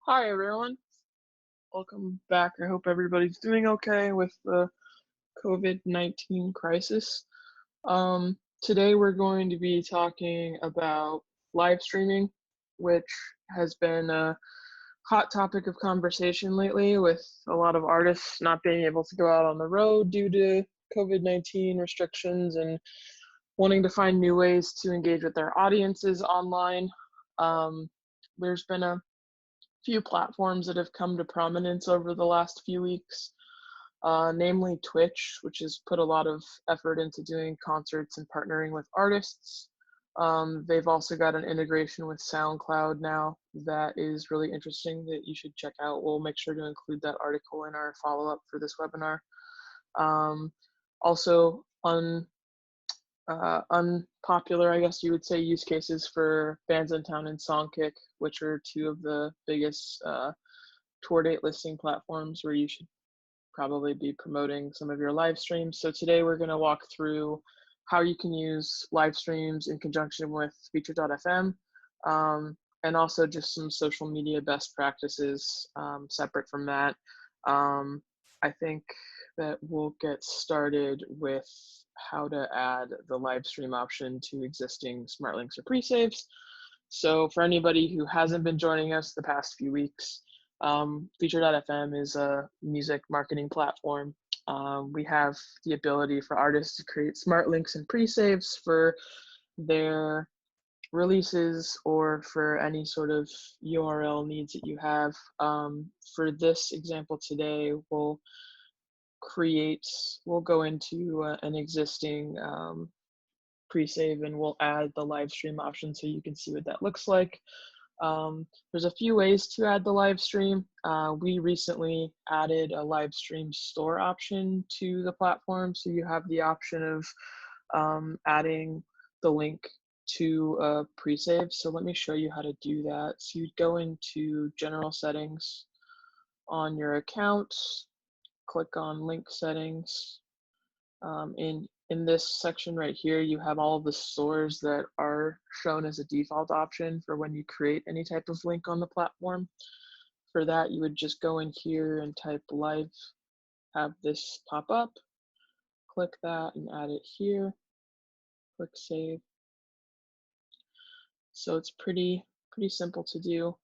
Hi everyone, welcome back. I hope everybody's doing okay with the COVID-19 crisis. Today we're going to be talking about live streaming, which has been a hot topic of conversation lately with a lot of artists not being able to go out on the road due to COVID-19 restrictions and wanting to find new ways to engage with their audiences online. There's been a few platforms that have come to prominence over the last few weeks, namely Twitch, which has put a lot of effort into doing concerts and partnering with artists. They've also got an integration with SoundCloud now that is really interesting that you should check out. We'll make sure to include that article in our follow-up for this webinar. Also, unpopular, I guess you would say, use cases for Bandsintown and Songkick, which are two of the biggest tour date listing platforms where you should probably be promoting some of your live streams. So today we're going to walk through how you can use live streams in conjunction with Feature.fm, and also just some social media best practices separate from that. I think that we'll get started with how to add the live stream option to existing smart links or pre-saves. So for anybody who hasn't been joining us the past few weeks, Feature.fm is a music marketing platform. We have the ability for artists to create smart links and pre-saves for their releases or for any sort of URL needs that you have. For this example today, we'll go into an existing pre-save and we'll add the live stream option so you can see what that looks like. There's a few ways to add the live stream. We recently added a live stream store option to the platform, so you have the option of adding the link to a pre-save. So let me show you how to do that. So you'd go into general settings on your account, click on link settings. In this section right here, you have all of the stores that are shown as a default option for when you create any type of link on the platform. For that, you would just go in here and type live, have this pop up, click that and add it here, click save. So it's pretty simple to do.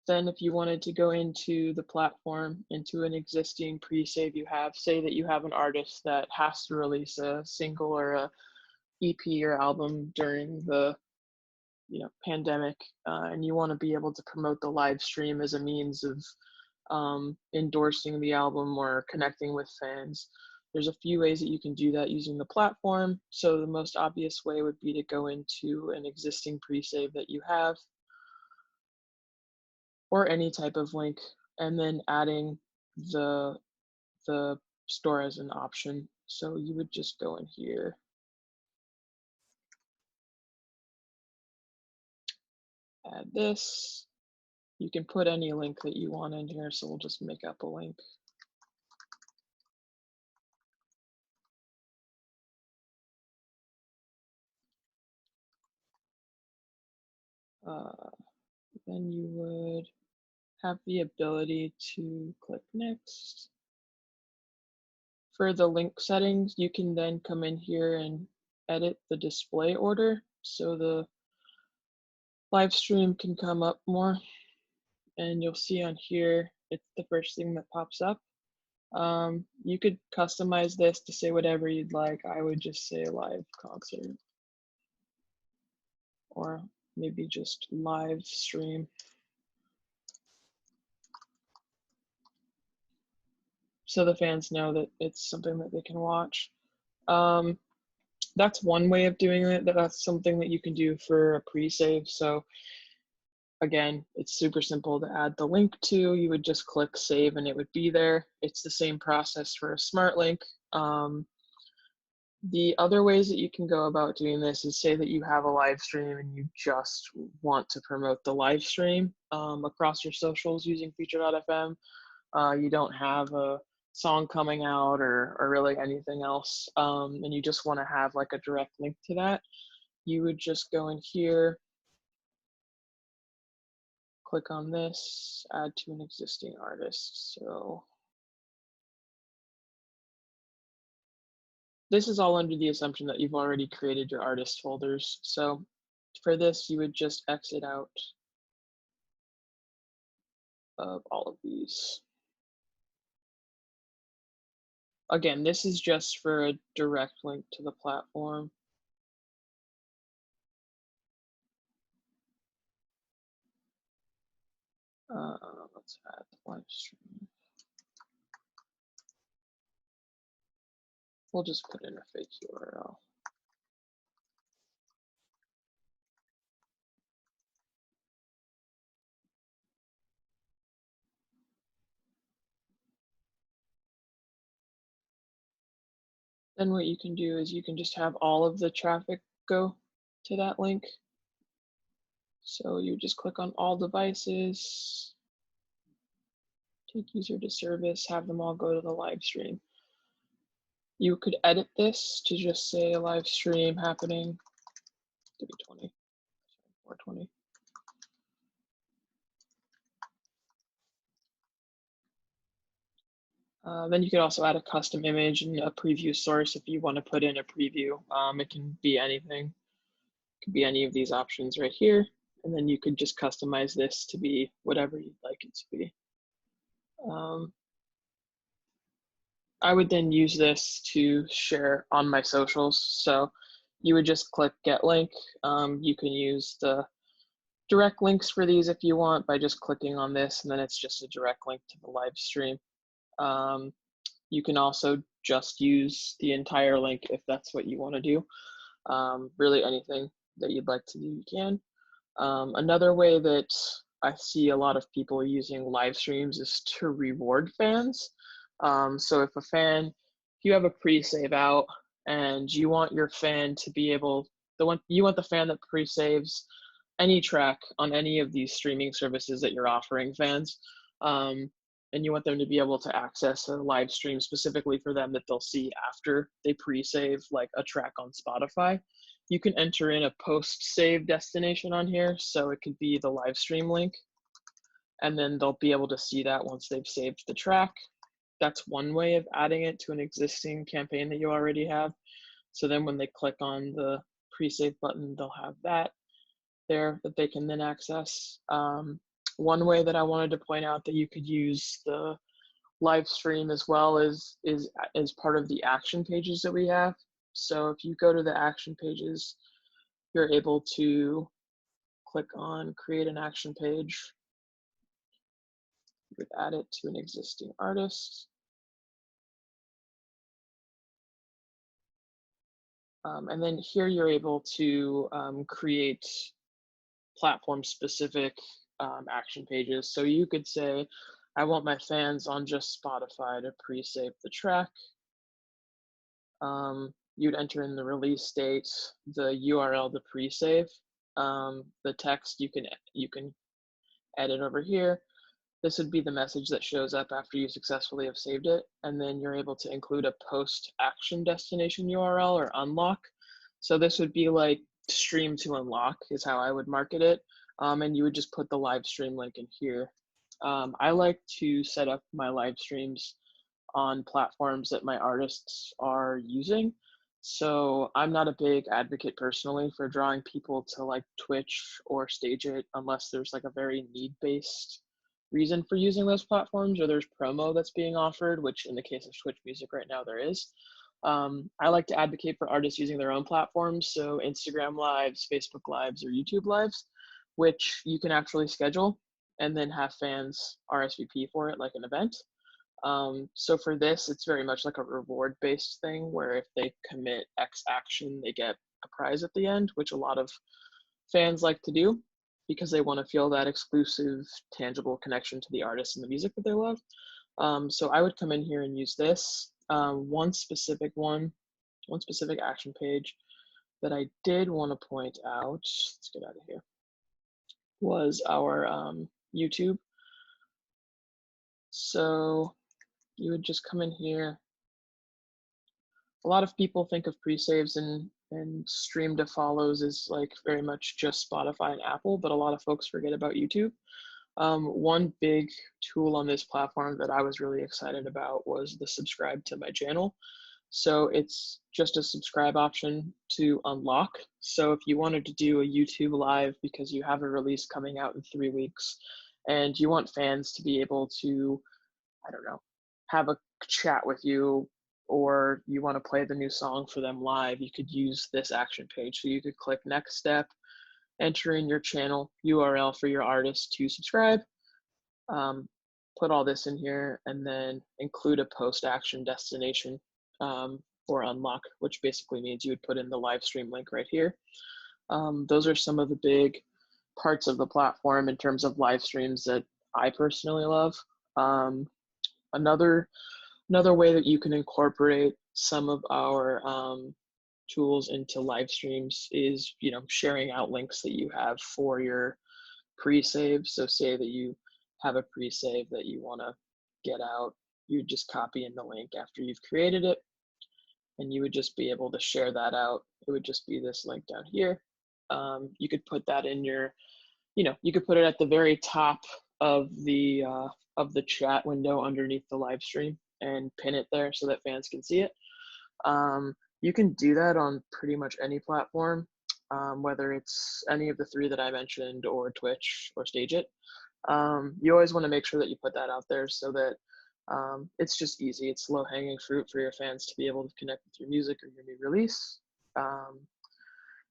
Then if you wanted to go into the platform, into an existing pre-save you have, say that you have an artist that has to release a single or a EP or album during the pandemic, and you want to be able to promote the live stream as a means of endorsing the album or connecting with fans. There's a few ways that you can do that using the platform. So the most obvious way would be to go into an existing pre-save that you have, or any type of link, and then adding the store as an option. So you would just go in here, add this. You can put any link that you want in here, so we'll just make up a link. Then you would have the ability to click next. For the link settings, you can then come in here and edit the display order so the live stream can come up more. And you'll see on here, it's the first thing that pops up. You could customize this to say whatever you'd like. I would just say live concert, or maybe just live stream. So the fans know that it's something that they can watch. That's one way of doing it. That's something that you can do for a pre-save. So again, it's super simple to add the link to. You would just click save and it would be there. It's the same process for a smart link. The other ways that you can go about doing this is, say that you have a live stream and you just want to promote the live stream across your socials using Feature.fm. You don't have a song coming out or really anything else, and you just want to have like a direct link to that. You would just go in here, click on this, add to an existing artist. So this is all under the assumption that you've already created your artist folders. So for this, you would just exit out of all of these. Again, this is just for a direct link to the platform. Let's add the live stream. We'll just put in a fake URL. Then what you can do is you can just have all of the traffic go to that link. So you just click on all devices, take user to service, have them all go to the live stream. You could edit this to just say a live stream happening 320, 420. Then you could also add a custom image and a preview source if you want to put in a preview. It can be anything. It could be any of these options right here. And then you could just customize this to be whatever you'd like it to be. I would then use this to share on my socials. So you would just click get link. You can use the direct links for these if you want by just clicking on this, and then it's just a direct link to the live stream. You can also just use the entire link if that's what you want to do. Really anything that you'd like to do, you can. Another way that I see a lot of people using live streams is to reward fans. So if you have a pre-save out and you want your fan to be able, you want the fan that pre-saves any track on any of these streaming services that you're offering fans, and you want them to be able to access a live stream specifically for them that they'll see after they pre-save like a track on Spotify, you can enter in a post-save destination on here. So it could be the live stream link, and then they'll be able to see that once they've saved the track. That's one way of adding it to an existing campaign that you already have. So then when they click on the pre-save button, they'll have that there that they can then access. One way that I wanted to point out that you could use the live stream as well is part of the action pages that we have. So if you go to the action pages, you're able to click on create an action page. You would add it to an existing artist. And then here you're able to create platform-specific action pages. So you could say, I want my fans on just Spotify to pre-save the track. You'd enter in the release date, the URL to pre-save, the text you can edit over here. This would be the message that shows up after you successfully have saved it. And then you're able to include a post-action destination URL or unlock. So this would be like stream to unlock is how I would market it. And you would just put the live stream link in here. I like to set up my live streams on platforms that my artists are using. So I'm not a big advocate personally for drawing people to like Twitch or Stage It unless there's like a very need-based reason for using those platforms, or there's promo that's being offered, which in the case of Twitch Music right now there is. I like to advocate for artists using their own platforms, so Instagram Lives, Facebook Lives, or YouTube Lives, which you can actually schedule and then have fans RSVP for it like an event. So for this, it's very much like a reward-based thing where if they commit X action, they get a prize at the end, which a lot of fans like to do because they want to feel that exclusive, tangible connection to the artist and the music that they love. So I would come in here and use this. One specific action page that I did want to point out, let's get out of here, was our YouTube. So you would just come in here. A lot of people think of pre-saves and stream to follows as like very much just Spotify and Apple, but a lot of folks forget about YouTube. One big tool on this platform that I was really excited about was the subscribe to my channel. So it's just a subscribe option to unlock. So if you wanted to do a YouTube live because you have a release coming out in 3 weeks and you want fans to be able to, I don't know, have a chat with you, or you want to play the new song for them live, you could use this action page. So you could click next step, enter in your channel URL for your artist to subscribe, put all this in here, and then include a post action destination for unlock, which basically means you would put in the live stream link right here. Those are some of the big parts of the platform in terms of live streams that I personally love. Another way that you can incorporate some of our tools into live streams is, sharing out links that you have for your pre-save. So say that you have a pre-save that you want to get out, you just copy in the link after you've created it, and you would just be able to share that out. It would just be this link down here. You could put that in your, you could put it at the very top of the chat window underneath the live stream and pin it there so that fans can see it. You can do that on pretty much any platform, whether it's any of the three that I mentioned or Twitch or StageIt. You always want to make sure that you put that out there so that it's just easy. It's low-hanging fruit for your fans to be able to connect with your music or your new release.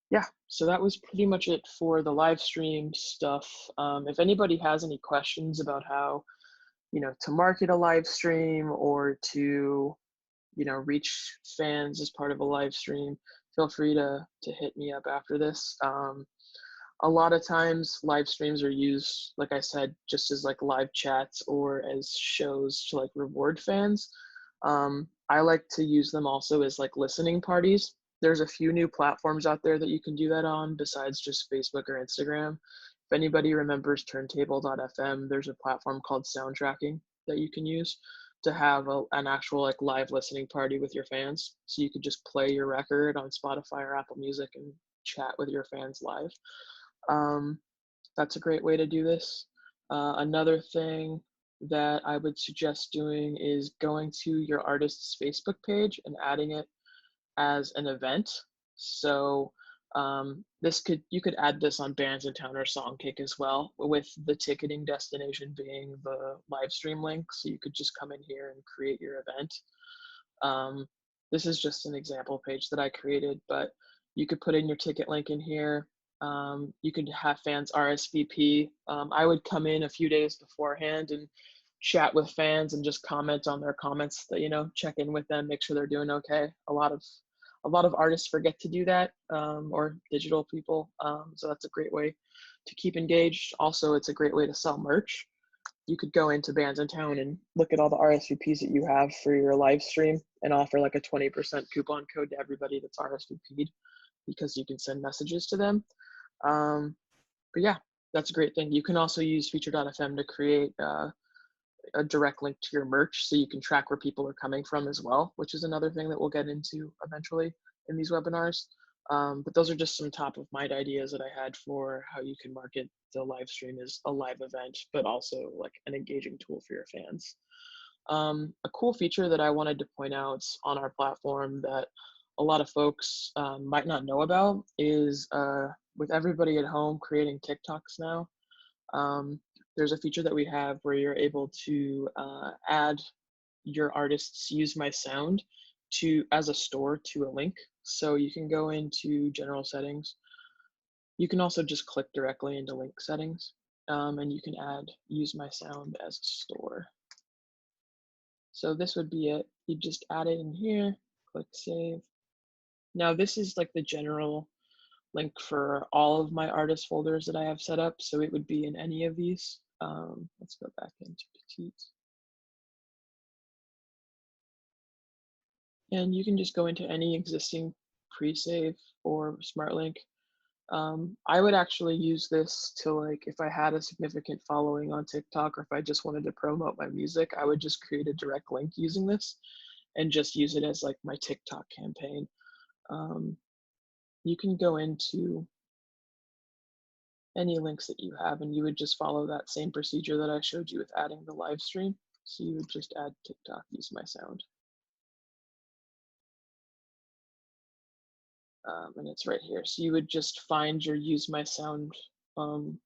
Yeah, so that was pretty much it for the live stream stuff. If anybody has any questions about how, to market a live stream or to, reach fans as part of a live stream, feel free to hit me up after this. A lot of times live streams are used, like I said, just as like live chats or as shows to like reward fans. I like to use them also as like listening parties. There's a few new platforms out there that you can do that on besides just Facebook or Instagram. If anybody remembers turntable.fm, there's a platform called Soundtracking that you can use to have an actual like live listening party with your fans. So you could just play your record on Spotify or Apple Music and chat with your fans live. That's a great way to do this. Another thing that I would suggest doing is going to your artist's Facebook page and adding it as an event. So you could add this on Bands in Town or Songkick as well, with the ticketing destination being the live stream link. So you could just come in here and create your event. This is just an example page that I created, but you could put in your ticket link in here. You could have fans RSVP. I would come in a few days beforehand and chat with fans and just comment on their comments, that, check in with them, make sure they're doing okay. A lot of artists forget to do that, or digital people. So that's a great way to keep engaged. Also, it's a great way to sell merch. You could go into Bands in Town and look at all the RSVPs that you have for your live stream and offer like a 20% coupon code to everybody that's RSVP'd, because you can send messages to them. But yeah, that's a great thing. You can also use feature.fm to create a direct link to your merch so you can track where people are coming from as well, which is another thing that we'll get into eventually in these webinars. But those are just some top of mind ideas that I had for how you can market the live stream as a live event, but also like an engaging tool for your fans. A cool feature that I wanted to point out on our platform that a lot of folks might not know about is with everybody at home creating TikToks now, there's a feature that we have where you're able to add your artist's Use My Sound as a store to a link. So you can go into general settings. You can also just click directly into link settings, and you can add Use My Sound as a store. So this would be it. You just add it in here, click save. Now this is like the general link for all of my artist folders that I have set up. So it would be in any of these. Let's go back into Petite. And you can just go into any existing pre-save or smart link. I would actually use this to, like, if I had a significant following on TikTok, or if I just wanted to promote my music, I would just create a direct link using this and just use it as like my TikTok campaign. You can go into any links that you have, and you would just follow that same procedure that I showed you with adding the live stream. So you would just add TikTok, use my sound. And it's right here. So you would just find your use my sound um,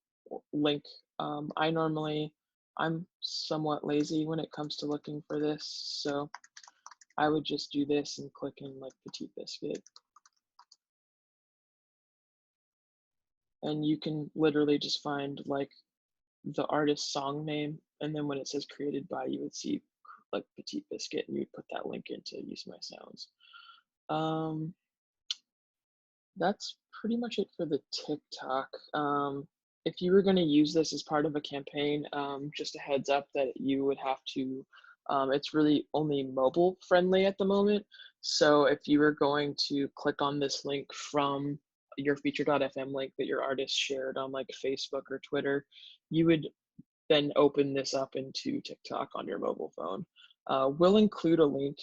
link. I'm somewhat lazy when it comes to looking for this. So I would just do this and click in like Petite Biscuit. And you can literally just find like the artist's song name. And then when it says created by, you would see like Petite Biscuit and you would put that link in to use my sounds. That's pretty much it for the TikTok. If you were going to use this as part of a campaign, just a heads up that you would have to, it's really only mobile friendly at the moment. So if you were going to click on this link from your feature.fm link that your artist shared on like Facebook or Twitter, you would then open this up into TikTok on your mobile phone. We'll include a link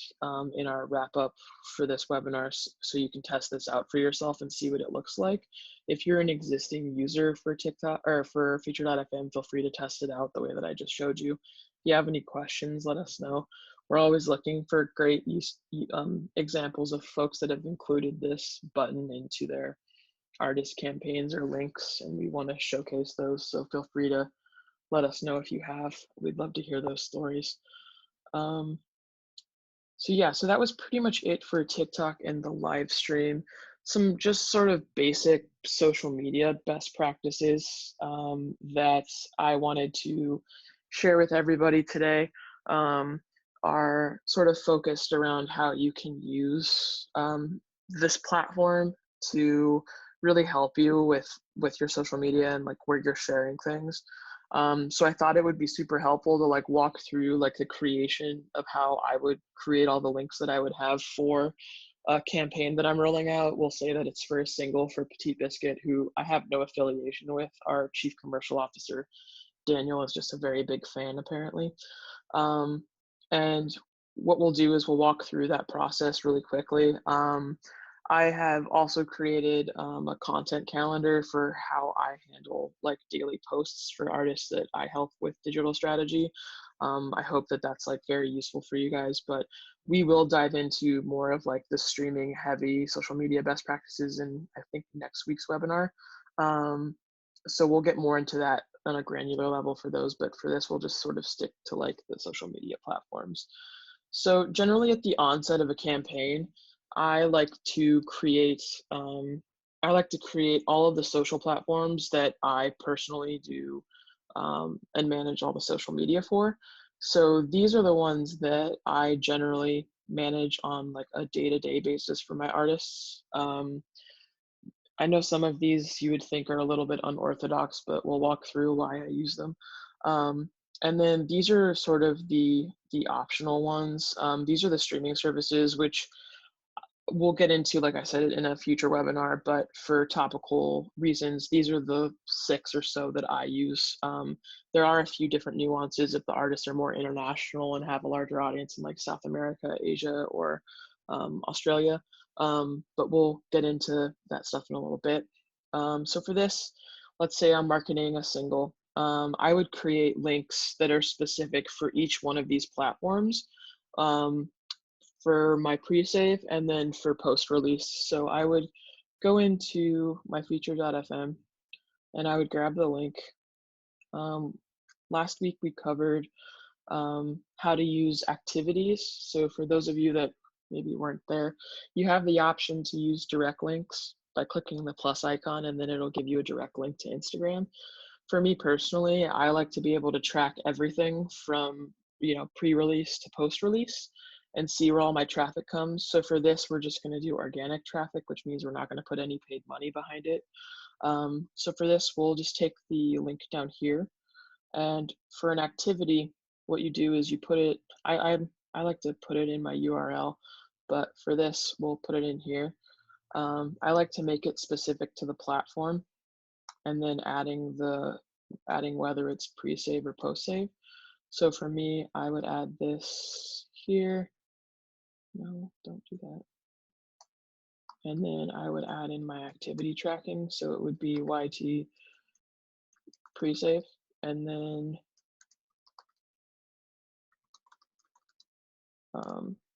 in our wrap up for this webinar so you can test this out for yourself and see what it looks like. If you're an existing user for TikTok or for feature.fm, feel free to test it out the way that I just showed you. If you have any questions, let us know. We're always looking for great examples of folks that have included this button into their artist campaigns or links, and we want to showcase those. So feel free to let us know if you have. We'd love to hear those stories. So yeah, so that was pretty much it for TikTok and the live stream. Some just sort of basic social media best practices that I wanted to share with everybody today are sort of focused around how you can use this platform to really help you with your social media and like where you're sharing things. So I thought it would be super helpful to like walk through like the creation of how I would create all the links that I would have for a campaign that I'm rolling out. We'll say that it's for a single for Petite Biscuit, who I have no affiliation with. Our chief commercial officer, Daniel, is just a very big fan apparently. And what we'll do is we'll walk through that process really quickly. I have also created a content calendar for how I handle like daily posts for artists that I help with digital strategy. I hope that that's like very useful for you guys, but we will dive into more of like the streaming heavy social media best practices in I think next week's webinar. So we'll get more into that on a granular level for those, but for this, we'll just sort of stick to like the social media platforms. So generally at the onset of a campaign, I like to create all of the social platforms that I personally do and manage all the social media for. So these are the ones that I generally manage on like a day-to-day basis for my artists. I know some of these you would think are a little bit unorthodox, but we'll walk through why I use them. And then these are sort of the optional ones. These are the streaming services, which we'll get into, like I said, in a future webinar, but for topical reasons, these are the 6 or so that I use. There are a few different nuances if the artists are more international and have a larger audience in like South America, Asia, or Australia, but we'll get into that stuff in a little bit. So for this, let's say I'm marketing a single. I would create links that are specific for each one of these platforms. For my pre-save and then for post-release. So I would go into my feature.fm and I would grab the link. Last week we covered how to use activities. So for those of you that maybe weren't there, you have the option to use direct links by clicking the plus icon, and then it'll give you a direct link to Instagram. For me personally, I like to be able to track everything from pre-release to post-release and see where all my traffic comes. So for this, we're just going to do organic traffic, which means we're not going to put any paid money behind it. So for this, we'll just take the link down here. And for an activity, what you do is you put it, I like to put it in my URL, but for this, we'll put it in here. I like to make it specific to the platform and then adding whether it's pre-save or post-save. So for me, I would add this here. No, don't do that. And then I would add in my activity tracking. So it would be YT pre-save, and then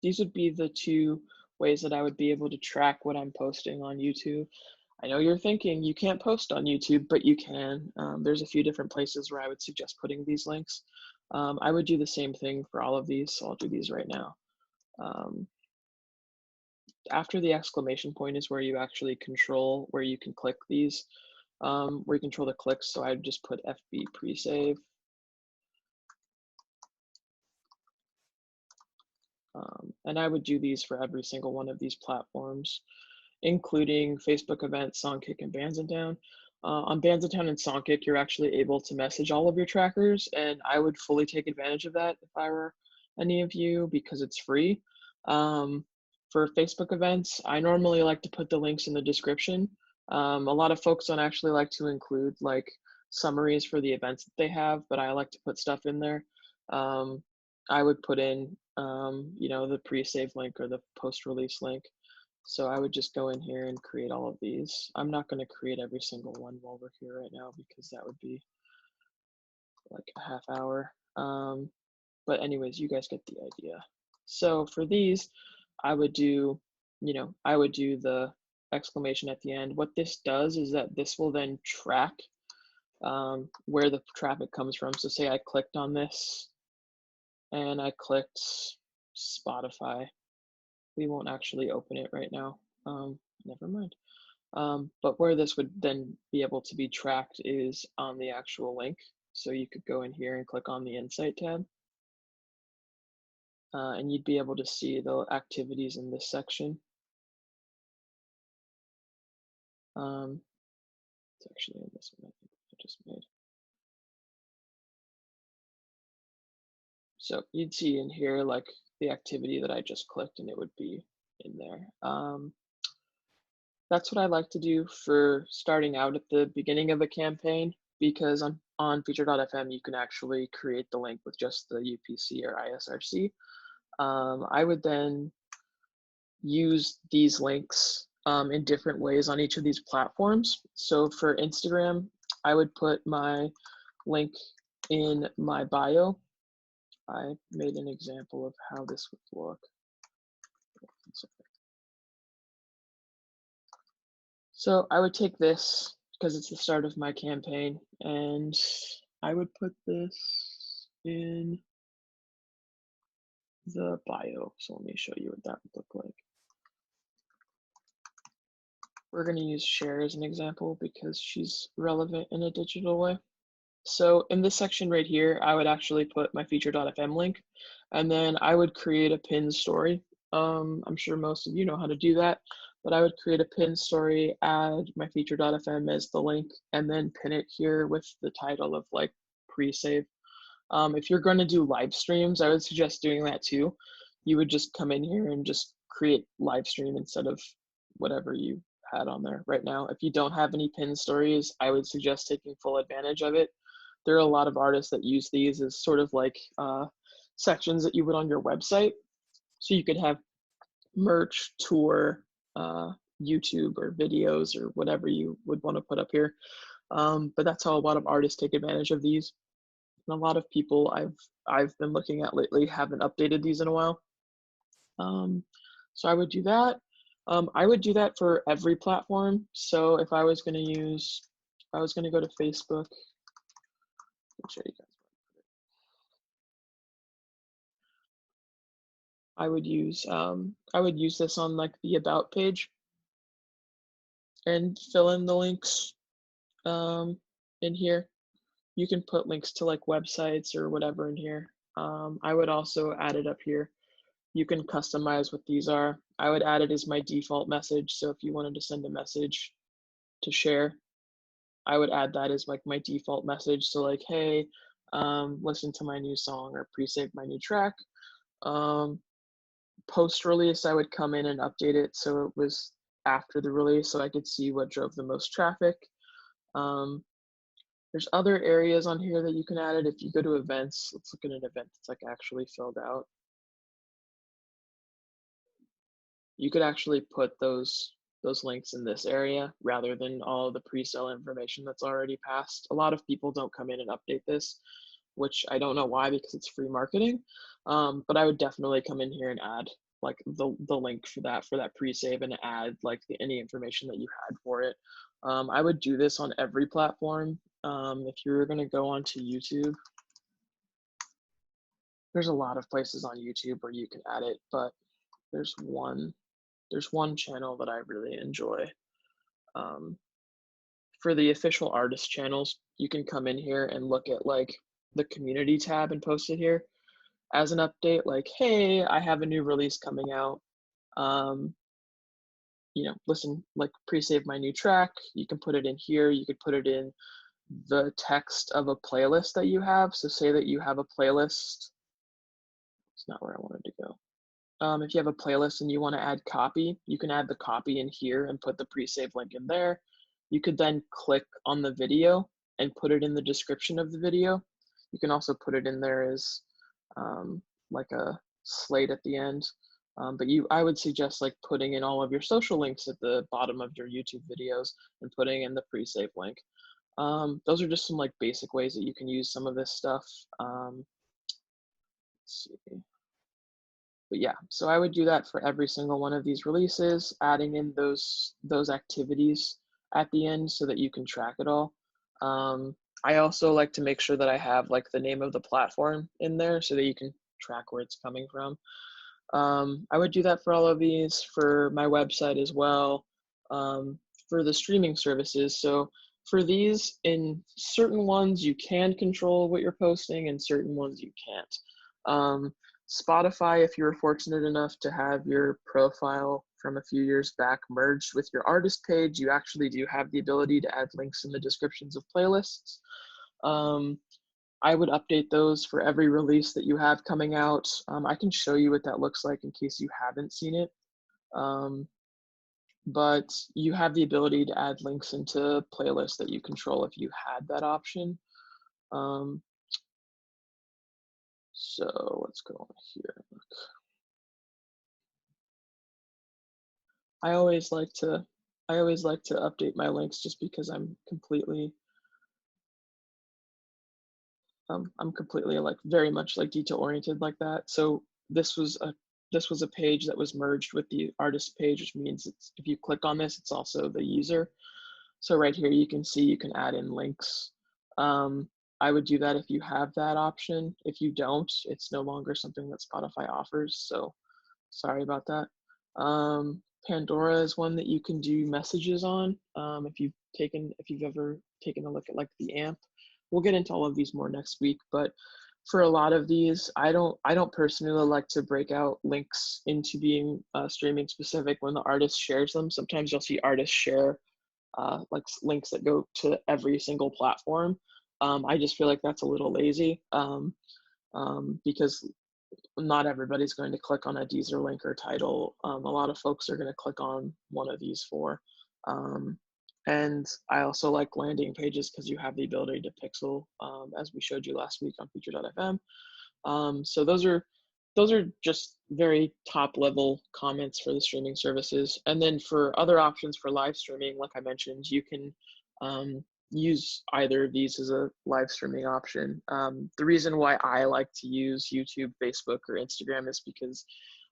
these would be the two ways that I would be able to track what I'm posting on YouTube. I know you're thinking you can't post on YouTube, but you can. There's a few different places where I would suggest putting these links. I would do the same thing for all of these, so I'll do these right now. After the exclamation point is where you actually control where you can click these, where you control the clicks. So I'd just put FB pre-save. And I would do these for every single one of these platforms, including Facebook events, Songkick, and Bandsintown. On Bandsintown and Songkick, you're actually able to message all of your trackers, and I would fully take advantage of that if I were any of you because it's free. For Facebook events, I normally like to put the links in the description. A lot of folks don't actually like to include like summaries for the events that they have, but I like to put stuff in there. I would put in, the pre-save link or the post-release link. So I would just go in here and create all of these. I'm not going to create every single one while we're here right now because that would be like a half hour. But anyways, you guys get the idea. So for these, I would do, the exclamation at the end. What this does is that this will then track where the traffic comes from. So say I clicked on this and I clicked Spotify. We won't actually open it right now. Never mind. But where this would then be able to be tracked is on the actual link. So you could go in here and click on the Insight tab. And you'd be able to see the activities in this section. It's actually in this one I think I just made. So you'd see in here like the activity that I just clicked and it would be in there. That's what I like to do for starting out at the beginning of a campaign, because on feature.fm, you can actually create the link with just the UPC or ISRC. I would then use these links in different ways on each of these platforms. So for Instagram, I would put my link in my bio. I made an example of how this would look. So I would take this because it's the start of my campaign, and I would put this in the bio. So let me show you what that would look like. We're going to use Cher as an example because she's relevant in a digital way. So in this section right here, I would actually put my feature.fm link, and then I would create a pinned story. I'm sure most of you know how to do that, but I would create a pinned story, add my feature.fm as the link, and then pin it here with the title of like pre-save. If you're going to do live streams, I would suggest doing that too. You would just come in here and just create live stream instead of whatever you had on there right now. If you don't have any pinned stories, I would suggest taking full advantage of it. There are a lot of artists that use these as sort of like sections that you would on your website. So you could have merch, tour, YouTube or videos or whatever you would want to put up here. But that's how a lot of artists take advantage of these. And a lot of people I've been looking at lately haven't updated these in a while. So I would do that. I would do that for every platform. So if I was going to go to Facebook, I'll show you guys. I would use this on like the about page and fill in the links in here. You can put links to like websites or whatever in here. I would also add it up here. You can customize what these are. I would add it as my default message. So if you wanted to send a message to Cher, I would add that as like my default message. So like, hey, listen to my new song or pre-save my new track. Post-release, I would come in and update it so it was after the release so I could see what drove the most traffic. There's other areas on here that you can add it. If you go to events, let's look at an event that's like actually filled out. You could actually put those those links in this area rather than all the pre-sale information that's already passed. A lot of people don't come in and update this, which I don't know why, because it's free marketing. But I would definitely come in here and add like the link for that pre-save and add like any information that you had for it. I would do this on every platform. If you're going to go onto YouTube, there's a lot of places on YouTube where you can add it, but there's one channel that I really enjoy. For the official artist channels, you can come in here and look at like the community tab and post it here as an update, like, hey, I have a new release coming out. You know, listen, like pre-save my new track. You can put it in here. You could put it in the text of a playlist that you have. So say that you have a playlist. It's not where I wanted to go. If you have a playlist and you want to add copy, you can add the copy in here and put the pre-save link in there. You could then click on the video and put it in the description of the video. You can also put it in there as like a slate at the end. But I would suggest like putting in all of your social links at the bottom of your YouTube videos and putting in the pre-save link. Those are just some like basic ways that you can use some of this stuff. Let's see. But yeah, so I would do that for every single one of these releases, adding in those activities at the end so that you can track it all. I also like to make sure that I have like the name of the platform in there so that you can track where it's coming from. I would do that for all of these, for my website as well, for the streaming services. So for these, in certain ones you can control what you're posting, and certain ones you can't. Spotify, if you were fortunate enough to have your profile from a few years back merged with your artist page, you actually do have the ability to add links in the descriptions of playlists. I would update those for every release that you have coming out. I can show you what that looks like in case you haven't seen it. But you have the ability to add links into playlists that you control if you had that option. So let's go on here. Look. I always like to update my links just because I'm completely like very much like detail oriented like that. So this was a page that was merged with the artist page, which means if you click on this, it's also the user. So right here, you can see you can add in links. I would do that if you have that option. If you don't, it's no longer something that Spotify offers. So sorry about that. Pandora is one that you can do messages on. If you've ever taken a look at like the AMP, we'll get into all of these more next week. But for a lot of these, I don't personally like to break out links into being streaming specific when the artist shares them. Sometimes you'll see artists share like links that go to every single platform. I just feel like that's a little lazy because not everybody's going to click on a Deezer link or Tidal. A lot of folks are going to click on one of these four. And I also like landing pages because you have the ability to pixel, as we showed you last week on feature.fm. So those are just very top level comments for the streaming services. And then for other options for live streaming, like I mentioned, you can use either of these as a live streaming option. The reason why I like to use YouTube, Facebook, or Instagram is because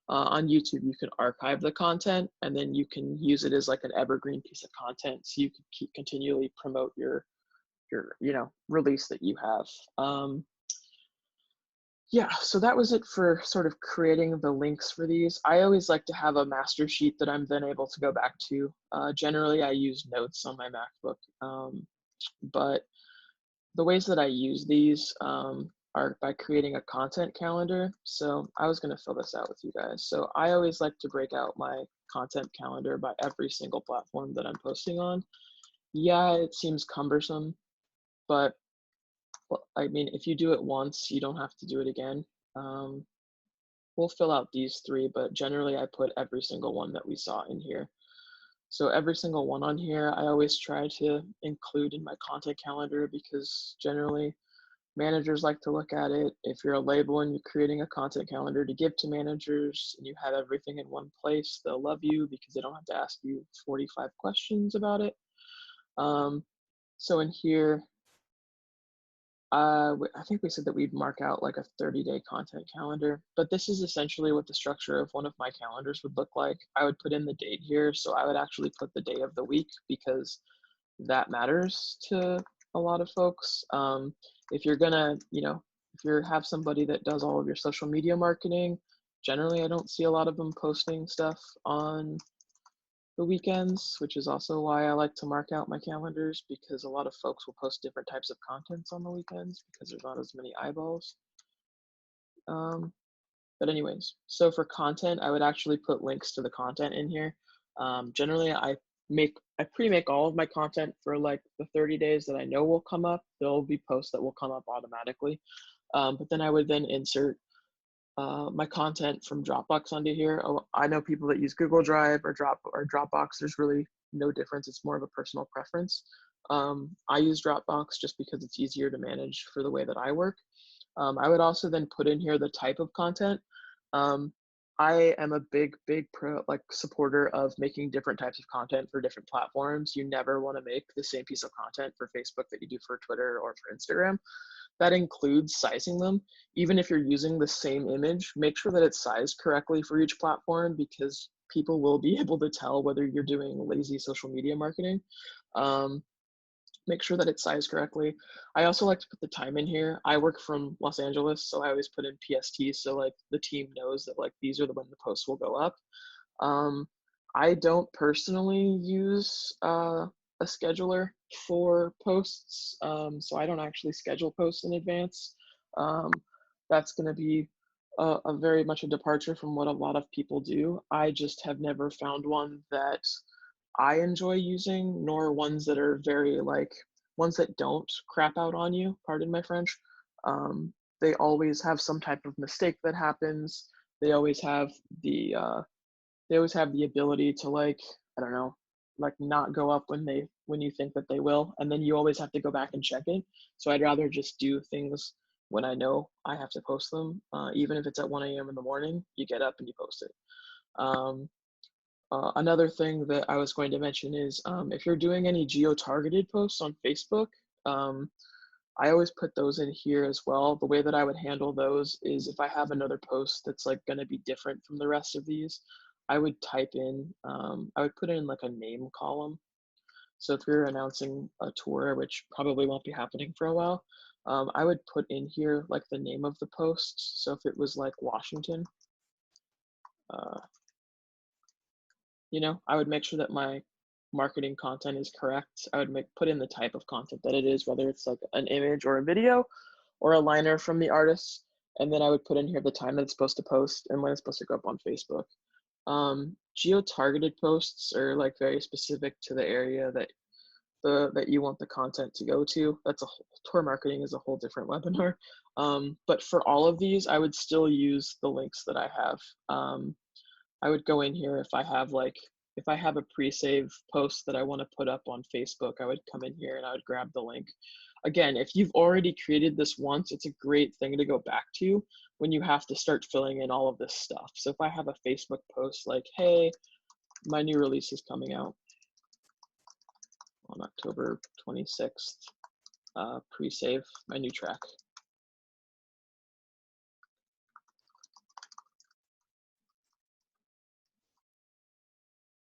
on YouTube, you can archive the content and then you can use it as like an evergreen piece of content. So you can continually promote your release that you have. Yeah, so that was it for sort of creating the links for these. I always like to have a master sheet that I'm then able to go back to. Generally, I use notes on my MacBook, but the ways that I use these are by creating a content calendar. So I was going to fill this out with you guys. So I always like to break out my content calendar by every single platform that I'm posting on. Yeah, it seems cumbersome, but I mean, if you do it once, you don't have to do it again. We'll fill out these three, but generally I put every single one that we saw in here. So every single one on here, I always try to include in my content calendar because generally Managers like to look at it. If you're a label and you're creating a content calendar to give to managers and you have everything in one place, they'll love you because they don't have to ask you 45 questions about it. So in here, I think we said that we'd mark out like a 30-day content calendar, but this is essentially what the structure of one of my calendars would look like. I would put in the date here, so I would actually put the day of the week because that matters to a lot of folks. If you're gonna, if you have somebody that does all of your social media marketing, generally I don't see a lot of them posting stuff on the weekends, which is also why I like to mark out my calendars, because a lot of folks will post different types of contents on the weekends because there's not as many eyeballs. But anyways, so for content, I would actually put links to the content in here. Generally, I pre-make all of my content for like the 30 days that I know will come up. There'll be posts that will come up automatically. But then I would then insert my content from Dropbox onto here. Oh, I know people that use Google Drive or Dropbox. There's really no difference. It's more of a personal preference. I use Dropbox just because it's easier to manage for the way that I work. I would also then put in here the type of content. I am a big supporter of making different types of content for different platforms. You never want to make the same piece of content for Facebook that you do for Twitter or for Instagram. That includes sizing them. Even if you're using the same image, make sure that it's sized correctly for each platform, because people will be able to tell whether you're doing lazy social media marketing. Make sure that it's sized correctly. I also like to put the time in here. I work from Los Angeles, so I always put in PST, so like the team knows that like these are the when the posts will go up. I don't personally use a scheduler for posts, so I don't actually schedule posts in advance. That's going to be a very much a departure from what a lot of people do. I just have never found one that I enjoy using, nor ones that are very ones that don't crap out on you, pardon my French. They always have some type of mistake that happens. They always have the ability to I don't know, not go up when you think that they will, and then you always have to go back and check it. So I'd rather just do things when I know I have to post them. Even if it's at 1 a.m. in the morning, you get up and you post it. Another thing that I was going to mention is if you're doing any geo-targeted posts on Facebook, I always put those in here as well. The way that I would handle those is if I have another post that's going to be different from the rest of these, I would I would put in a name column. So if you're announcing a tour, which probably won't be happening for a while, I would put in here the name of the post. So if it was Washington, I would make sure that my marketing content is correct. I would put in the type of content that it is, whether it's an image or a video or a liner from the artist. And then I would put in here the time that it's supposed to post and when it's supposed to go up on Facebook. Geo-targeted posts are very specific to the area that you want the content to go to. Tour marketing is a whole different webinar. But for all of these, I would still use the links that I have. I would go in here if I have a pre-save post that I want to put up on Facebook, I would come in here and I would grab the link. Again, if you've already created this once, it's a great thing to go back to when you have to start filling in all of this stuff. So if I have a Facebook post hey, my new release is coming out on October 26th, pre-save my new track.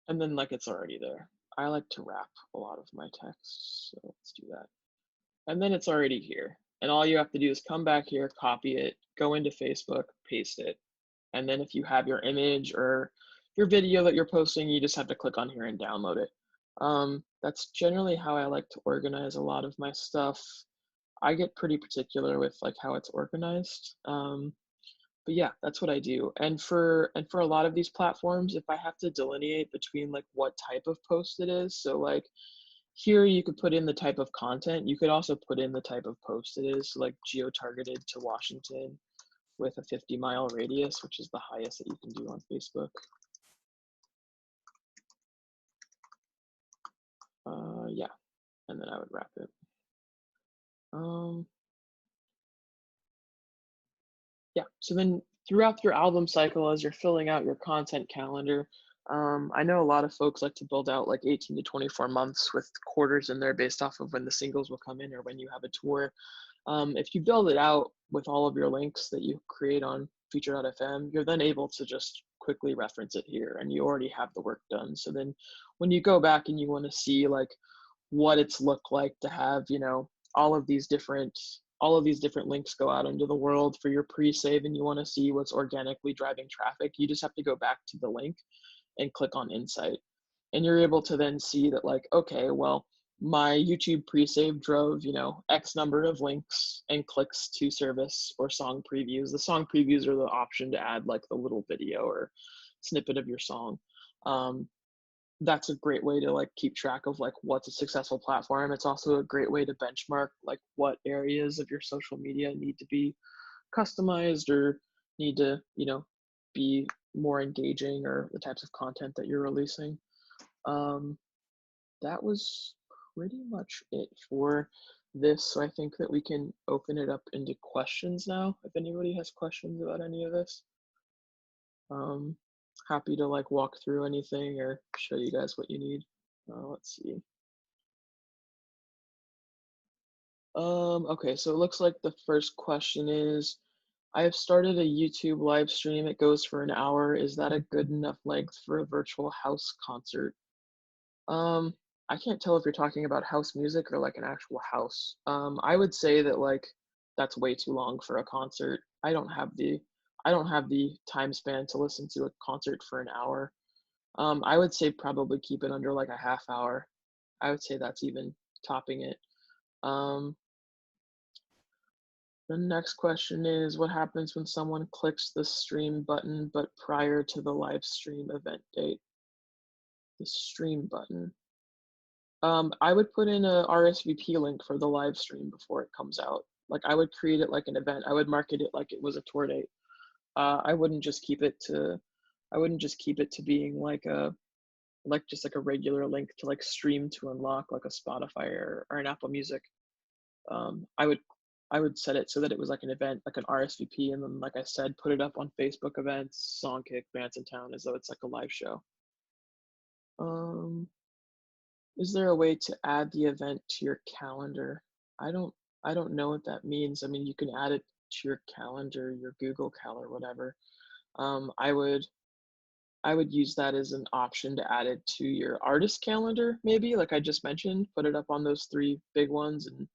And then it's already there. I like to wrap a lot of my text, so let's do that. And then it's already here. And all you have to do is come back here, copy it, go into Facebook, paste it. And then if you have your image or your video that you're posting, you just have to click on here and download it. That's generally how I like to organize a lot of my stuff. I get pretty particular with how it's organized. But yeah, that's what I do. And for a lot of these platforms, if I have to delineate between what type of post it is, so here you could put in the type of content. You could also put in the type of post it is, so geo-targeted to Washington with a 50-mile radius, which is the highest that you can do on Facebook. Yeah, and then I would wrap it. Yeah. So then throughout your album cycle, as you're filling out your content calendar, I know a lot of folks like to build out like 18 to 24 months with quarters in there based off of when the singles will come in or when you have a tour. If you build it out with all of your links that you create on feature.fm, you're then able to just quickly reference it here and you already have the work done. So then when you go back and you want to see like what it's looked like to have, you know, all of these different links go out into the world for your pre-save and you want to see what's organically driving traffic, you just have to go back to the link and click on Insight. And you're able to then see that like, okay, well, my YouTube pre-save drove, you know, X number of links and clicks to service or song previews. The song previews are the option to add like the little video or snippet of your song. That's a great way to like keep track of like what's a successful platform. It's also a great way to benchmark like what areas of your social media need to be customized or need to, you know, be more engaging or the types of content that you're releasing. That was pretty much it for this. So I think that we can open it up into questions now. If anybody has questions about any of this, happy to like walk through anything or show you guys what you need. Let's see. Okay, so it looks like the first question is, I have started a YouTube live stream. It goes for an hour. Is that a good enough length for a virtual house concert? Um, I can't tell if you're talking about house music or like an actual house. I would say that like that's way too long for a concert. I don't have the time span to listen to a concert for an hour. I would say probably keep it under like a half hour. I would say that's even topping it. Um, the next question is, what happens when someone clicks the stream button but prior to the live stream event date? The stream button. I would put in a RSVP link for the live stream before it comes out. Like I would create it like an event. I would market it like it was a tour date. I wouldn't just keep it to, I wouldn't just keep it to being like a, like just like a regular link to like stream to unlock like a Spotify or an Apple Music. Um, I would, I would set it so that it was like an event, like an RSVP, and then like I said, put it up on Facebook events, Songkick, Bands in Town, as though it's like a live show. Um, Is there a way to add the event to your calendar? I don't I don't know what that means. I mean, you can add it to your calendar, your Google Cal or whatever. Um, I would I would use that as an option to add it to your artist calendar, maybe, like I just mentioned, put it up on those three big ones and,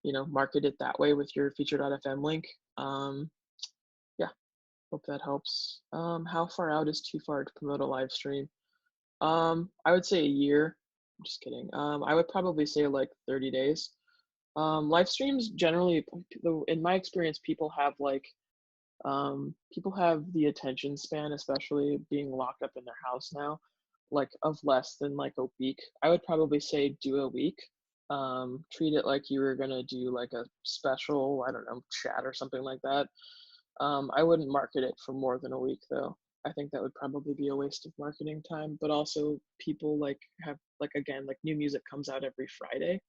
you know, market it that way with your feature.fm link. Yeah, hope that helps. How far out is too far to promote a live stream? I would say a year. I'm just kidding. I would probably say like 30 days. Live streams generally, in my experience, people have the attention span, especially being locked up in their house now, like of less than like a week. I would probably say do a week. Treat it like you were gonna do like a special, I don't know, chat or something like that. I wouldn't market it for more than a week though. I think that would probably be a waste of marketing time, but also people like have like again like new music comes out every Friday.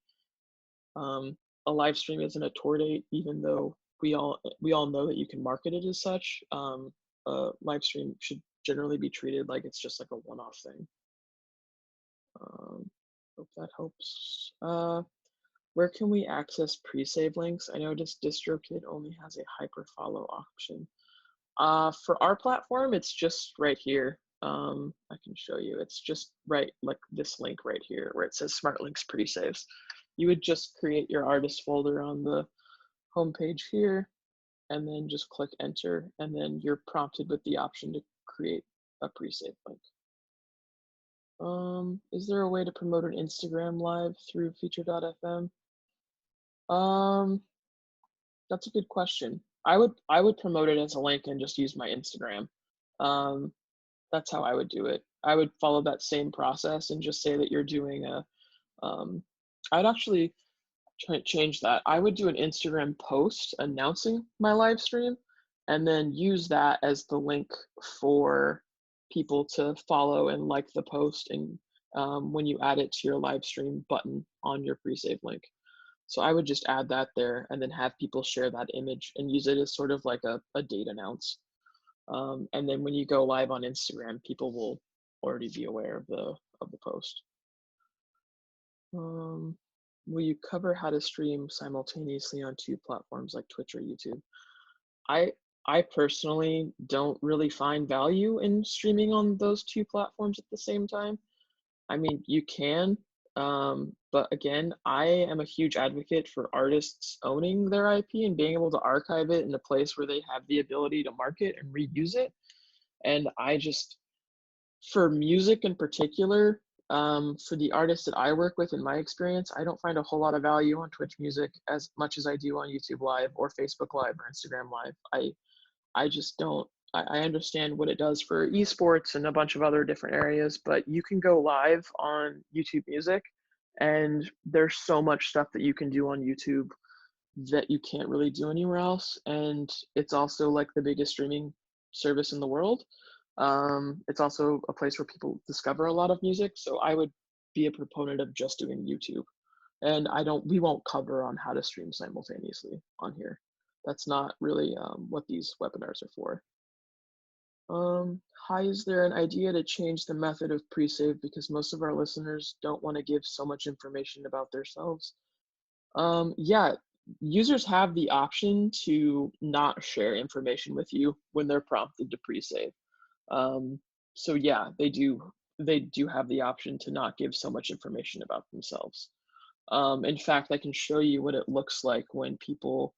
A live stream isn't a tour date, even though we all know that you can market it as such. A live stream should generally be treated like it's just like a one-off thing. Hope that helps. Where can we access pre-save links? I noticed DistroKid only has a hyperfollow option. For our platform, it's just right here. I can show you. It's just right, like this link right here where it says Smart Links Pre-Saves. You would just create your artist folder on the homepage here, and then just click enter, and then you're prompted with the option to create a pre-save link. Is there a way to promote an Instagram live through feature.fm? That's a good question. I would promote it as a link and just use my Instagram. Um, that's how I would do it. I would follow that same process and just say that you're doing a. I'd actually change that. I would do an Instagram post announcing my live stream, and then use that as the link for people to follow and like the post, and when you add it to your live stream button on your pre-save link. So I would just add that there and then have people share that image and use it as sort of like a date announce. And then when you go live on Instagram, people will already be aware of the post. Will you cover how to stream simultaneously on 2 platforms like Twitch or YouTube? I personally don't really find value in streaming on those 2 platforms at the same time. I mean, you can, but again, I am a huge advocate for artists owning their IP and being able to archive it in a place where they have the ability to market and reuse it. And I just, for music in particular, for the artists that I work with, in my experience, I don't find a whole lot of value on Twitch Music as much as I do on YouTube Live or Facebook Live or Instagram Live. I just don't. I understand what it does for esports and a bunch of other different areas, but you can go live on YouTube Music, and there's so much stuff that you can do on YouTube that you can't really do anywhere else. And it's also like the biggest streaming service in the world. It's also a place where people discover a lot of music. So I would be a proponent of just doing YouTube. And we won't cover on how to stream simultaneously on here. That's not really what these webinars are for. Hi, is there an idea to change the method of pre-save because most of our listeners don't want to give so much information about themselves? Yeah, users have the option to not share information with you when they're prompted to pre-save. So yeah, they do have the option to not give so much information about themselves. In fact, I can show you what it looks like when people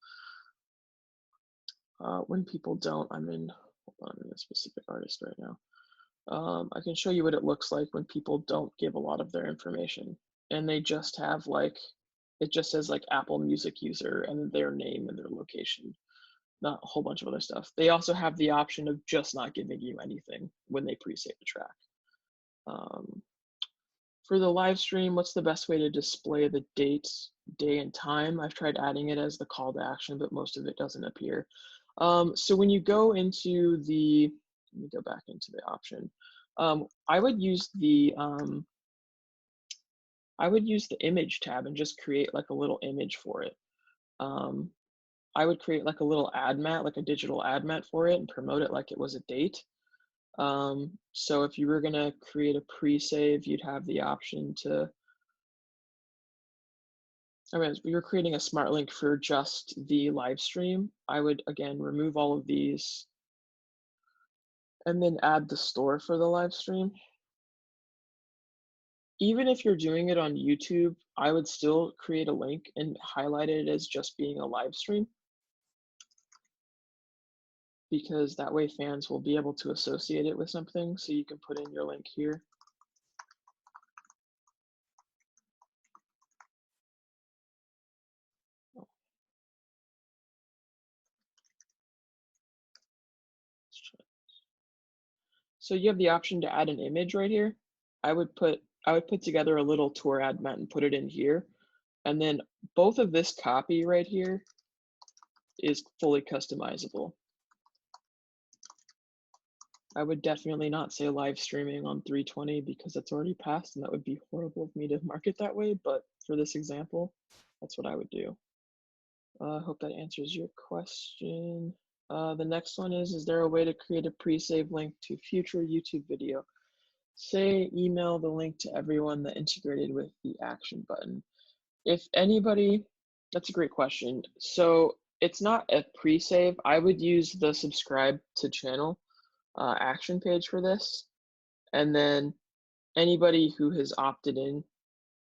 don't. I'm in a specific artist right now. I can show you what it looks like when people don't give a lot of their information and they just have like, it just says like Apple Music user and their name and their location, not a whole bunch of other stuff. They also have the option of just not giving you anything when they pre-save the track. For the live stream, what's the best way to display the dates, day and time? I've tried adding it as the call to action, but most of it doesn't appear. So when you go into the, let me go back into the option. I would use the image tab and just create like a little image for it. I would create like a little ad mat, like a digital ad mat for it and promote it like it was a date. So if you were gonna create a pre-save, you'd have the option to, I mean, if you're creating a smart link for just the live stream, I would again remove all of these and then add the store for the live stream. Even if you're doing it on YouTube, I would still create a link and highlight it as just being a live stream, because that way fans will be able to associate it with something. So you can put in your link here. So you have the option to add an image right here. I would put together a little tour ad mat and put it in here. And then both of this copy right here is fully customizable. I would definitely not say live streaming on 320 because it's already passed and that would be horrible of me to market that way. But for this example, that's what I would do. I hope that answers your question. The next one is there a way to create a pre-save link to future YouTube video? Say email the link to everyone that integrated with the action button. If anybody, that's a great question. So it's not a pre-save. I would use the subscribe to channel action page for this. And then anybody who has opted in,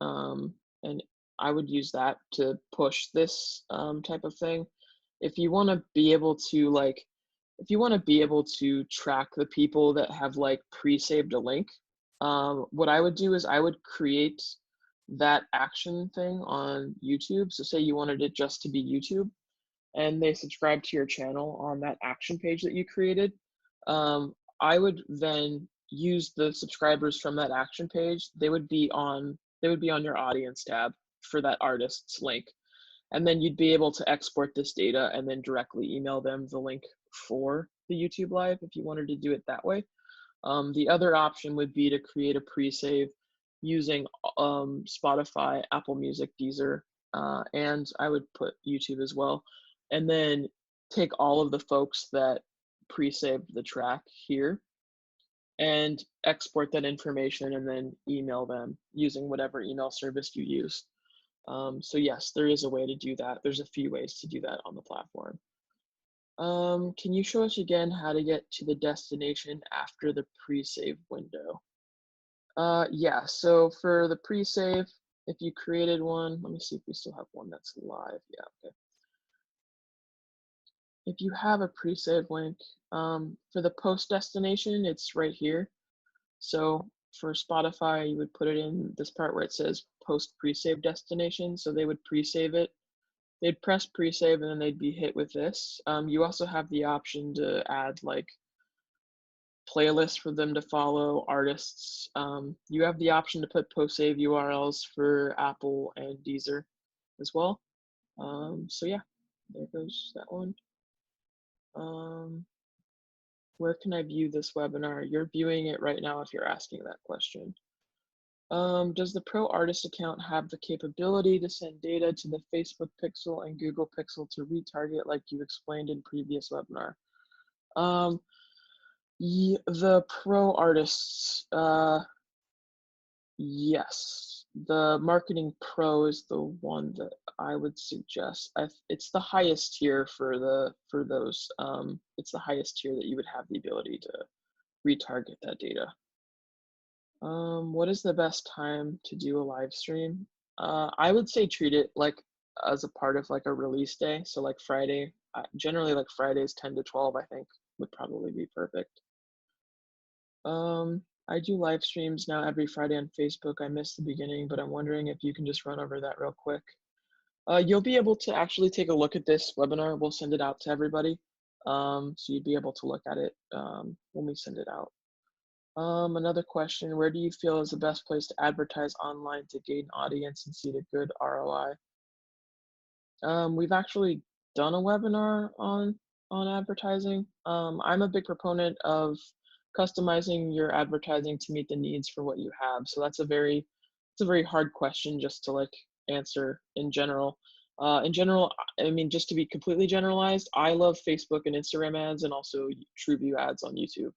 and I would use that to push this type of thing. If you want to be able to track the people that have like pre-saved a link, what I would do is I would create that action thing on YouTube. So say you wanted it just to be YouTube and they subscribe to your channel on that action page that you created. I would then use the subscribers from that action page. They would be on your audience tab for that artist's link. And then you'd be able to export this data and then directly email them the link for the YouTube Live if you wanted to do it that way. The other option would be to create a pre-save using Spotify, Apple Music, Deezer, and I would put YouTube as well, and then take all of the folks that pre-saved the track here and export that information and then email them using whatever email service you use. So yes, there is a way to do that. There's a few ways to do that on the platform. Can you show us again how to get to the destination after the pre-save window? Yeah, so for the pre-save, if you created one, let me see if we still have one that's live. Yeah, okay. If you have a pre-save link, for the post destination, it's right here. So for Spotify, you would put it in this part where it says post pre-save destination. So they would pre-save it. They'd press pre-save and then they'd be hit with this. You also have the option to add like playlists for them to follow, artists. You have the option to put post-save URLs for Apple and Deezer as well. So yeah, there goes that one. Where can I view this webinar? You're viewing it right now if you're asking that question. Does the Pro Artist account have the capability to send data to the Facebook Pixel and Google Pixel to retarget like you explained in previous webinar? The Pro Artists, yes. The Marketing Pro is the one that I would suggest. It's the highest tier for those. It's the highest tier that you would have the ability to retarget that data. What is the best time to do a live stream? I would say treat it like as a part of like a release day. So like Friday, generally like Fridays 10 to 12, I think would probably be perfect. I do live streams now every Friday on Facebook. I missed the beginning, but I'm wondering if you can just run over that real quick. You'll be able to actually take a look at this webinar. We'll send it out to everybody. So you'd be able to look at it when we send it out. Another question, where do you feel is the best place to advertise online to gain audience and see the good ROI? We've actually done a webinar on advertising. I'm a big proponent of customizing your advertising to meet the needs for what you have. So it's a very hard question just to like answer in general. I mean, just to be completely generalized, I love Facebook and Instagram ads and also TrueView ads on YouTube.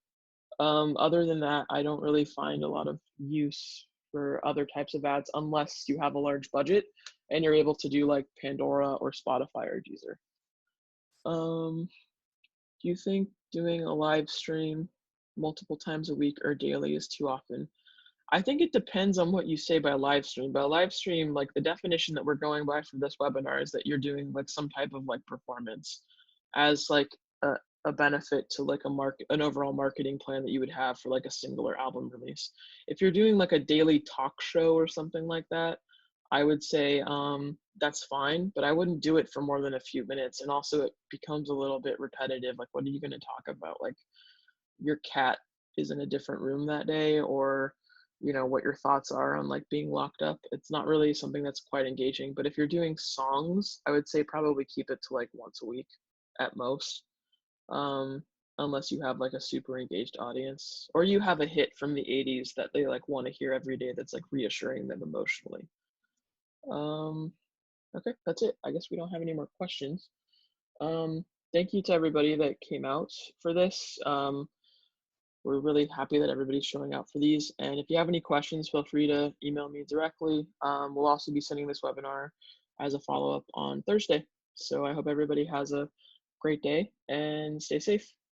Other than that, I don't really find a lot of use for other types of ads unless you have a large budget and you're able to do like Pandora or Spotify or Deezer. Do you think doing a live stream multiple times a week or daily is too often? I think it depends on what you say by live stream. By live stream, like the definition that we're going by for this webinar is that you're doing like some type of like performance as like a benefit to like an overall marketing plan that you would have for like a singular album release. If you're doing like a daily talk show or something like that, I would say that's fine, but I wouldn't do it for more than a few minutes. And also it becomes a little bit repetitive. Like, what are you going to talk about? Like your cat is in a different room that day, or you know what your thoughts are on like being locked up. It's not really something that's quite engaging. But if you're doing songs, I would say probably keep it to like once a week at most, unless you have like a super engaged audience or you have a hit from the 80s that they like want to hear every day that's like reassuring them emotionally. Okay, that's it. I guess we don't have any more questions. Thank you to everybody that came out for this. We're really happy that everybody's showing out for these. And if you have any questions, feel free to email me directly. We'll also be sending this webinar as a follow-up on Thursday. So I hope everybody has a great day and stay safe.